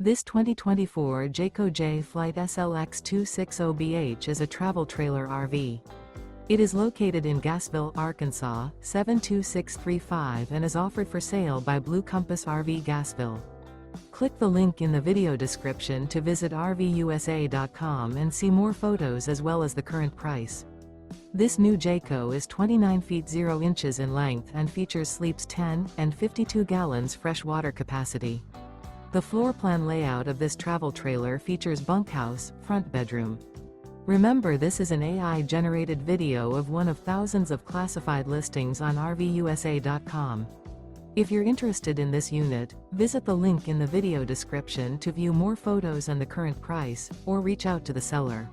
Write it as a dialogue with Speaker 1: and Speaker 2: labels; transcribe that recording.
Speaker 1: This 2024 Jayco Jay Flight SLX 260BH is a travel trailer RV. It is located in Gassville, Arkansas, 72635 and is offered for sale by Blue Compass RV Gassville. Click the link in the video description to visit RVUSA.com and see more photos as well as the current price. This new Jayco is 29 feet 0 inches in length and features sleeps 10 and 52 gallons fresh water capacity. The floor plan layout of this travel trailer features bunkhouse, front bedroom. Remember, this is an AI-generated video of one of thousands of classified listings on RVUSA.com. If you're interested in this unit, visit the link in the video description to view more photos and the current price, or reach out to the seller.